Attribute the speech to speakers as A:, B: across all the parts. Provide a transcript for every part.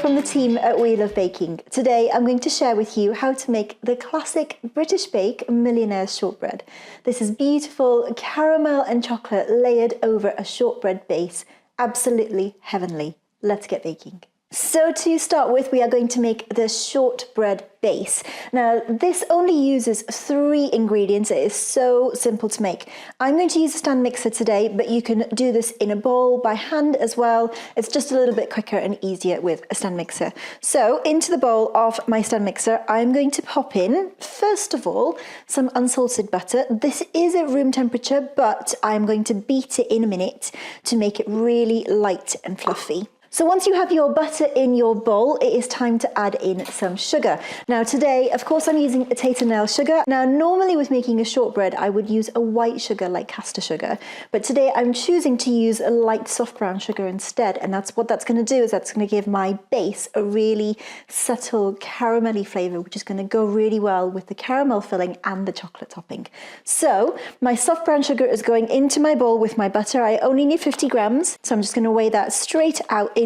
A: from the team at We Love Baking. Today I'm going to share with you how to make the classic British bake Millionaire shortbread. This is beautiful caramel and chocolate layered over a shortbread base. Absolutely heavenly. Let's get baking. So to start with, we are going to make the shortbread base. Now, this only uses 3 ingredients. It is so simple to make. I'm going to use a stand mixer today, but you can do this in a bowl by hand as well. It's just a little bit quicker and easier with a stand mixer. So into the bowl of my stand mixer, I'm going to pop in, first of all, some unsalted butter. This is at room temperature, but I'm going to beat it in a minute to make it really light and fluffy. So once you have your butter in your bowl, it is time to add in some sugar. Now today, of course, I'm using a tater sugar. Now normally with making a shortbread, I would use a white sugar like caster sugar. But today I'm choosing to use a light soft brown sugar instead. And that's what that's going to do, is that's going to give my base a really subtle caramelly flavour, which is going to go really well with the caramel filling and the chocolate topping. So my soft brown sugar is going into my bowl with my butter. I only need 50 grams. So I'm just going to weigh that straight out into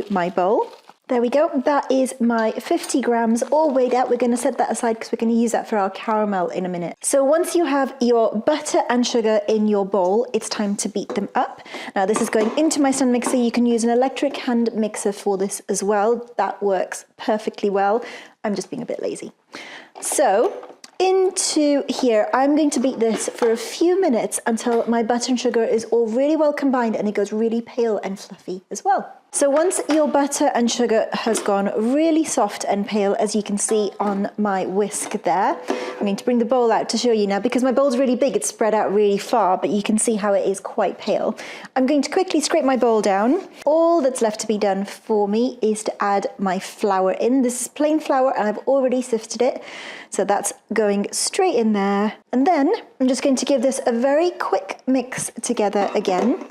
A: my bowl. There we go. That is my 50 grams all weighed out. We're going to set that aside because we're going to use that for our caramel in a minute. So once you have your butter and sugar in your bowl, it's time to beat them up. Now this is going into my stand mixer. You can use an electric hand mixer for this as well. That works perfectly well. I'm just being a bit lazy. So into here, I'm going to beat this for a few minutes until my butter and sugar is all really well combined and it goes really pale and fluffy as well. So once your butter and sugar has gone really soft and pale, as you can see on my whisk there, I'm going to bring the bowl out to show you now. Because my bowl's really big, it's spread out really far, but you can see how it is quite pale. I'm going to quickly scrape my bowl down. All that's left to be done for me is to add my flour in. This is plain flour and I've already sifted it. So that's going straight in there. And then I'm just going to give this a very quick mix together again,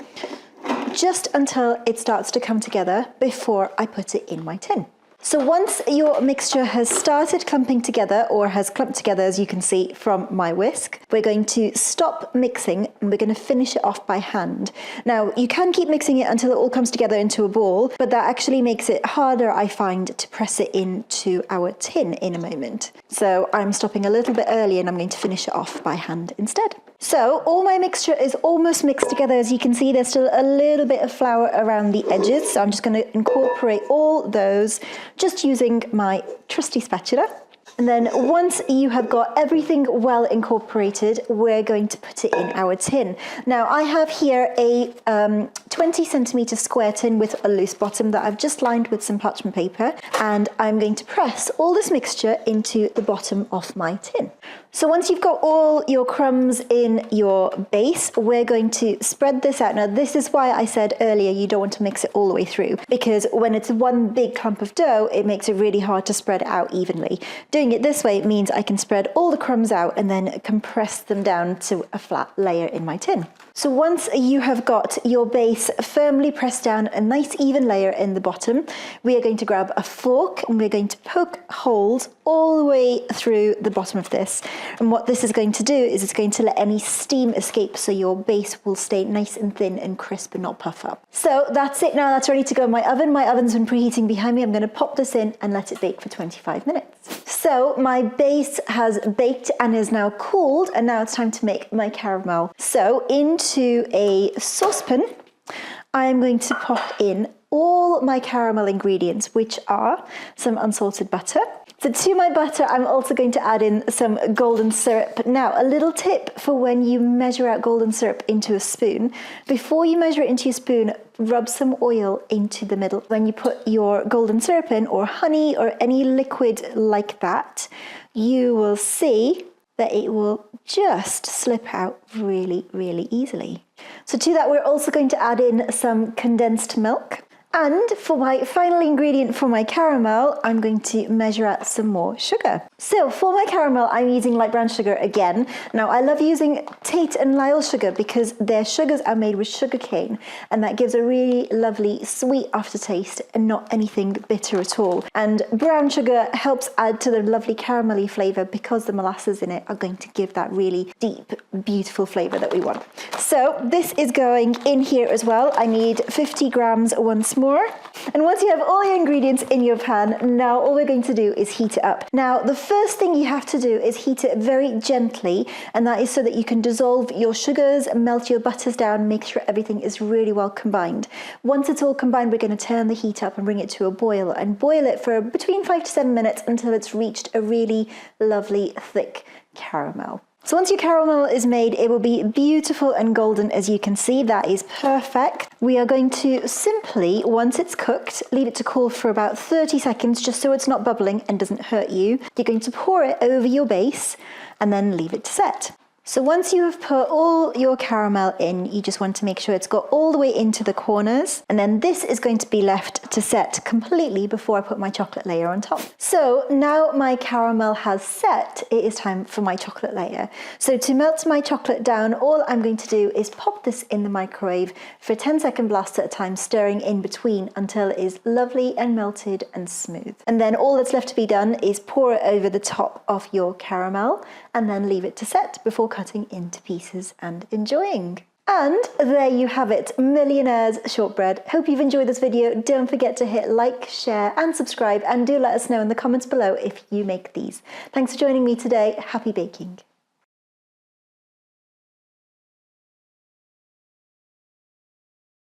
A: just until it starts to come together before I put it in my tin. So once your mixture has started clumping together, or has clumped together as you can see from my whisk, we're going to stop mixing and we're going to finish it off by hand. Now you can keep mixing it until it all comes together into a ball, but that actually makes it harder, I find, to press it into our tin in a moment. So I'm stopping a little bit early and I'm going to finish it off by hand instead. So all my mixture is almost mixed together. As you can see, there's still a little bit of flour around the edges. So I'm just going to incorporate all those just using my trusty spatula. And then once you have got everything well incorporated, we're going to put it in our tin. Now I have here a 20 centimetre square tin with a loose bottom that I've just lined with some parchment paper, and I'm going to press all this mixture into the bottom of my tin. So once you've got all your crumbs in your base, we're going to spread this out. Now this is why I said earlier you don't want to mix it all the way through, because when it's one big clump of dough, it makes it really hard to spread it out evenly. Doing it this way means I can spread all the crumbs out and then compress them down to a flat layer in my tin. So once you have got your base firmly pressed down, a nice even layer in the bottom, we are going to grab a fork and we're going to poke holes all the way through the bottom of this. And what this is going to do is it's going to let any steam escape, so your base will stay nice and thin and crisp and not puff up. So that's it now, that's ready to go in my oven. My oven's been preheating behind me. I'm going to pop this in and let it bake for 25 minutes. So my base has baked and is now cooled, and now it's time to make my caramel. So into a saucepan, I'm going to pop in all my caramel ingredients, which are some unsalted butter. So to my butter, I'm also going to add in some golden syrup. Now, a little tip for when you measure out golden syrup into a spoon. Before you measure it into your spoon, rub some oil into the middle. When you put your golden syrup in, or honey, or any liquid like that, you will see that it will just slip out really, really easily. So to that, we're also going to add in some condensed milk. And for my final ingredient for my caramel, I'm going to measure out some more sugar. So for my caramel, I'm using light brown sugar again. Now I love using Tate and Lyle sugar because their sugars are made with sugar cane, and that gives a really lovely sweet aftertaste and not anything bitter at all. And brown sugar helps add to the lovely caramelly flavour because the molasses in it are going to give that really deep, beautiful flavour that we want. So this is going in here as well. I need 50 grams, one small more. And once you have all your ingredients in your pan, now all we're going to do is heat it up. Now, the first thing you have to do is heat it very gently, and that is so that you can dissolve your sugars, melt your butters down, make sure everything is really well combined. Once it's all combined, we're going to turn the heat up and bring it to a boil, and boil it for between 5 to 7 minutes until it's reached a really lovely thick caramel. So once your caramel is made, it will be beautiful and golden, as you can see. That is perfect. We are going to simply, once it's cooked, leave it to cool for about 30 seconds, just so it's not bubbling and doesn't hurt you. You're going to pour it over your base and then leave it to set. So once you have put all your caramel in, you just want to make sure it's got all the way into the corners, and then this is going to be left to set completely before I put my chocolate layer on top. So now my caramel has set, it is time for my chocolate layer. So to melt my chocolate down, all I'm going to do is pop this in the microwave for 10-second blasts at a time, stirring in between until it is lovely and melted and smooth. And then all that's left to be done is pour it over the top of your caramel and then leave it to set before cutting into pieces and enjoying. And there you have it, Millionaire's shortbread. Hope you've enjoyed this video. Don't forget to hit like, share and subscribe, and do let us know in the comments below if you make these. Thanks for joining me today. Happy baking.